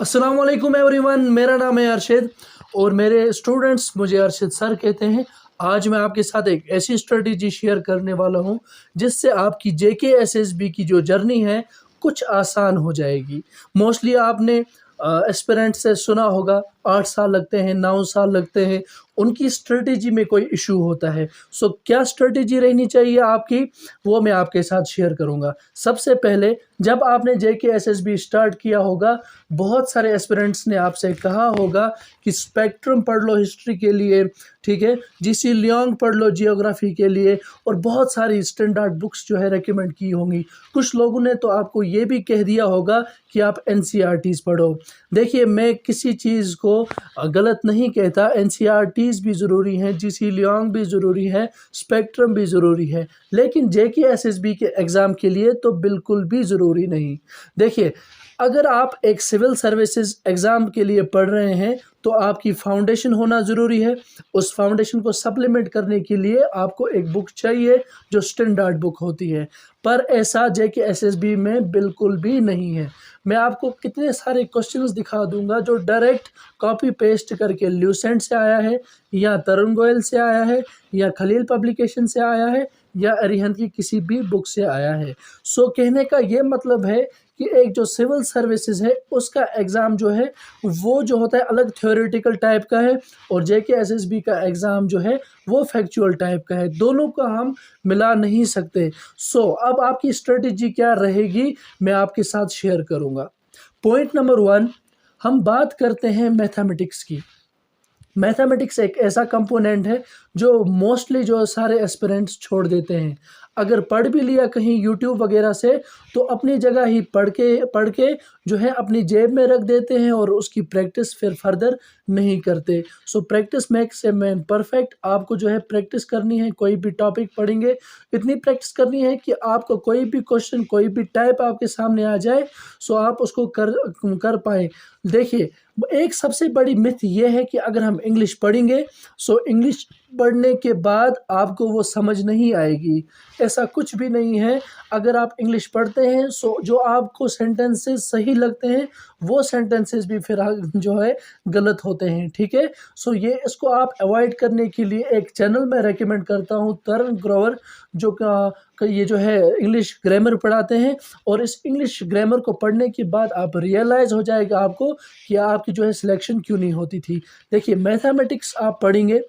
अस्सलाम वालेकुम एवरीवन, मेरा नाम है अरशद और मेरे स्टूडेंट्स मुझे अरशद सर कहते हैं। आज मैं आपके साथ एक ऐसी स्ट्रेटजी शेयर करने वाला हूं जिससे आपकी जेके एसएसबी की जो जर्नी है कुछ आसान हो जाएगी। मोस्टली आपने एस्पिरेंट से सुना होगा 8 साल लगते हैं, 9 साल लगते हैं, उनकी स्ट्रेटजी में कोई इशू होता है। सो क्या स्ट्रेटजी रहनी चाहिए आपकी, वो मैं आपके साथ शेयर करूंगा। सबसे पहले जब आपने जेके एसएसबी स्टार्ट किया होगा, बहुत सारे एस्पिरेंट्स ने आपसे कहा होगा कि स्पेक्ट्रम पढ़ लो हिस्ट्री के लिए, ठीक है, जीसी लियोंग पढ़ लो जियोग्राफी के लिए, और बहुत सारी स्टैंडर्ड बुक्स जो है रेकमेंड की होंगी। कुछ लोगों ने तो आपको ये भी कह दिया होगा कि आप एनसीईआरटीज़ पढ़ो। देखिए, मैं किसी चीज़ को गलत नहीं कहता, एनसीईआरटीज़ भी ज़रूरी हैं, जीसी लियोंग भी ज़रूरी है, स्पेक्ट्रम भी ज़रूरी है, लेकिन जेके एसएसबी के एग्ज़ाम के लिए तो बिल्कुल भी ज़रूरी नहीं। देखिए, अगर आप एक सिविल सर्विसेज एग्ज़ाम के लिए पढ़ रहे हैं तो आपकी फाउंडेशन होना ज़रूरी है। उस फाउंडेशन को सप्लीमेंट करने के लिए आपको एक बुक चाहिए जो स्टैंडर्ड बुक होती है, पर ऐसा जेके एसएसबी में बिल्कुल भी नहीं है। मैं आपको कितने सारे क्वेश्चंस दिखा दूंगा जो डायरेक्ट कॉपी पेस्ट करके ल्यूसेंट से आया है, या तरुण गोयल से आया है, या खलील पब्लिकेशन से आया है, या अरिहंत की किसी भी बुक से आया है। सो कहने का ये मतलब है कि एक जो सिविल सर्विसेज है उसका एग्ज़ाम जो है वो जो होता है अलग थ्योरेटिकल टाइप का है, और जेके एसएसबी का एग्ज़ाम जो है वो फैक्चुअल टाइप का है। दोनों का हम मिला नहीं सकते। सो अब आपकी स्ट्रेटजी क्या रहेगी मैं आपके साथ शेयर करूँगा। पॉइंट नंबर 1, हम बात करते हैं मैथमेटिक्स की। मैथमेटिक्स एक ऐसा कंपोनेंट है जो मोस्टली जो सारे एस्पिरेंट्स छोड़ देते हैं। अगर पढ़ भी लिया कहीं यूट्यूब वगैरह से तो अपनी जगह ही पढ़ के जो है अपनी जेब में रख देते हैं और उसकी प्रैक्टिस फिर फर्दर नहीं करते। So practice makes a man perfect. आपको जो है प्रैक्टिस करनी है, कोई भी टॉपिक पढ़ेंगे इतनी प्रैक्टिस करनी है कि आपको कोई भी क्वेश्चन कोई भी टाइप आपके सामने आ जाए सो आप उसको कर पाएँ। देखिए, एक सबसे बड़ी मिथ ये है कि अगर हम इंग्लिश पढ़ेंगे सो इंग्लिश पढ़ने के बाद आपको वो समझ नहीं आएगी। ऐसा कुछ भी नहीं है। अगर आप इंग्लिश पढ़ते हैं सो जो आपको सेंटेंसेस सही लगते हैं वो सेंटेंसेस भी फिर जो है गलत होते हैं, ठीक है। सो ये इसको आप अवॉइड करने के लिए एक चैनल मैं रेकमेंड करता हूँ, तरुण ग्रोवर, जो ये जो है इंग्लिश ग्रामर पढ़ाते हैं, और इस इंग्लिश ग्रामर को पढ़ने के बाद आप रियलाइज़ हो जाएगा आपको कि आपकी जो है सिलेक्शन क्यों नहीं होती थी। देखिए, मैथमेटिक्स आप पढ़ेंगे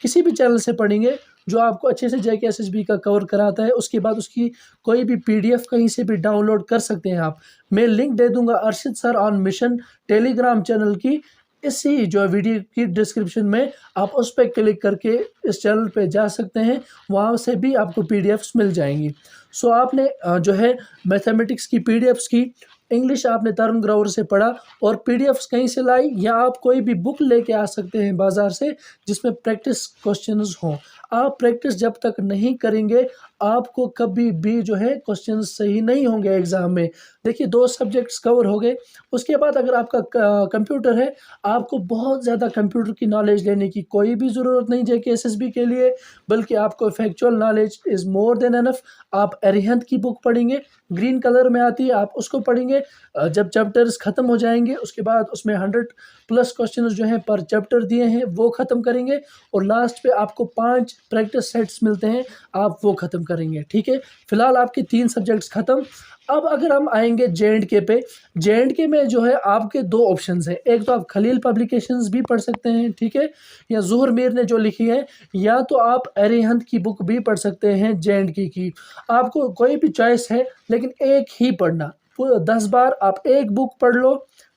किसी भी चैनल से पढ़ेंगे जो आपको अच्छे से जेके एसएसबी का कवर कराता है, उसके बाद उसकी कोई भी पीडीएफ कहीं से भी डाउनलोड कर सकते हैं आप। मैं लिंक दे दूंगा Arshad sir on mission Telegram channel की, इसी जो वीडियो की डिस्क्रिप्शन में, आप उस पर क्लिक करके इस चैनल पे जा सकते हैं, वहाँ से भी आपको पीडीएफ्स मिल जाएंगी। सो आपने जो है मैथमेटिक्स की पीडीएफ्स की, इंग्लिश आपने तरुण ग्रोवर से पढ़ा और पीडीएफ्स कहीं से लाई, या आप कोई भी बुक लेके आ सकते हैं बाज़ार से जिसमें प्रैक्टिस क्वेश्चंस हों। आप प्रैक्टिस जब तक नहीं करेंगे आपको कभी भी जो है क्वेश्चंस सही नहीं होंगे एग्ज़ाम में। देखिए, 2 सब्जेक्ट्स कवर हो गए, उसके बाद अगर आपका कंप्यूटर है, आपको बहुत ज़्यादा कंप्यूटर की नॉलेज लेने की कोई भी ज़रूरत नहीं जेके एसएसबी के लिए, बल्कि आपको factual knowledge is more than enough. आप अरिहंत की बुक पढ़ेंगे, ग्रीन कलर में आती है, आप उसको पढ़ेंगे। जब चैप्टर्स ख़त्म हो जाएंगे उसके बाद उसमें 100+ क्वेश्चन जो हैं पर चैप्टर दिए हैं वो ख़त्म करेंगे, और लास्ट पे आपको 5 प्रैक्टिस सेट्स मिलते हैं, आप वो ख़त्म करेंगे, ठीक है। फिलहाल आपके 3 सब्जेक्ट्स ख़त्म। अब अगर हम आएंगे जेएंडके पे, जेएंडके में जो है आपके 2 ऑप्शंस हैं। एक तो आप खलील पब्लिकेशंस भी पढ़ सकते हैं, ठीक है, या ज़ुहर मीर ने जो लिखी है, या तो आप अरिहंत की बुक भी पढ़ सकते हैं जेएंडके की। आपको कोई भी चॉइस है, लेकिन एक ही पढ़ना। 10 बार आप एक बुक पढ़ लो,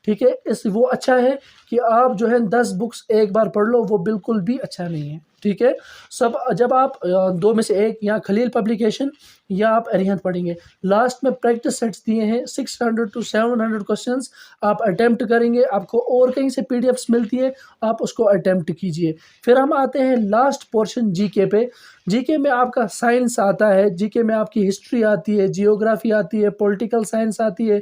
ठीक है। इस वो अच्छा है कि आप जो है 10 बुक्स एक बार पढ़ लो, वो बिल्कुल भी अच्छा नहीं है, ठीक है। सब जब आप 2 में से एक, या खलील पब्लिकेशन या आप अरिहंत पढ़ेंगे, लास्ट में प्रैक्टिस सेट्स दिए हैं 600 to 700 क्वेश्चंस आप अटेम्प्ट करेंगे। आपको और कहीं से पीडीएफ्स मिलती है, आप उसको अटेम्प्ट कीजिए। फिर हम आते हैं लास्ट पोर्शन जीके पे। जीके में आपका साइंस आता है, जीके में आपकी हिस्ट्री आती है, जियोग्राफी आती है, पॉलिटिकल साइंस आती है,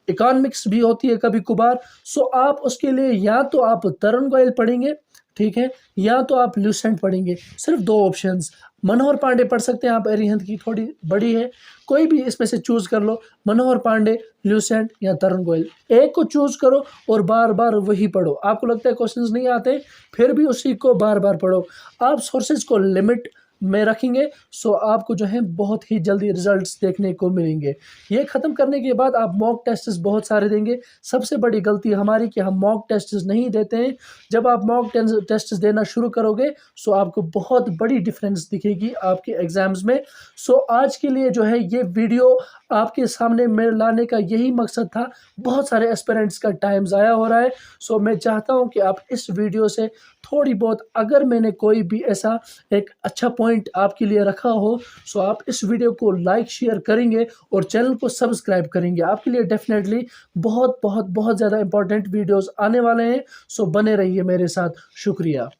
इकोनॉमिक्स भी होती है कभी कभार। सो आप उसके लिए या तो आप तरुण गोयल पढ़ेंगे, ठीक है, या तो आप ल्यूसेंट पढ़ेंगे। सिर्फ दो ऑप्शंस। मनोहर पांडे पढ़ सकते हैं आप, अरिहंत की थोड़ी बड़ी है, कोई भी इसमें से चूज कर लो, मनोहर पांडे, ल्यूसेंट या तरुण गोयल। एक को चूज करो और बार बार वही पढ़ो। आपको लगता है क्वेश्चंस नहीं आते, फिर भी उसी को बार बार पढ़ो। आप सोर्सेज को लिमिट में रखेंगे, सो आपको जो है बहुत ही जल्दी रिजल्ट्स देखने को मिलेंगे। ये ख़त्म करने के बाद आप मॉक टेस्ट्स बहुत सारे देंगे। सबसे बड़ी गलती हमारी कि हम मॉक टेस्ट्स नहीं देते हैं। जब आप मॉक टेस्ट्स देना शुरू करोगे, सो आपको बहुत बड़ी डिफरेंस दिखेगी आपके एग्ज़ाम्स में। सो आज के लिए जो है ये वीडियो आपके सामने में लाने का यही मकसद था। बहुत सारे एस्पिरेंट्स का टाइम ज़ाया हो रहा है। सो मैं चाहता हूँ कि आप इस वीडियो से थोड़ी बहुत, अगर मैंने कोई भी ऐसा एक अच्छा पॉइंट आपके लिए रखा हो, सो आप इस वीडियो को लाइक शेयर करेंगे और चैनल को सब्सक्राइब करेंगे। आपके लिए डेफिनेटली बहुत बहुत बहुत ज़्यादा इंपॉर्टेंट वीडियोस आने वाले हैं। सो बने रहिए मेरे साथ। शुक्रिया।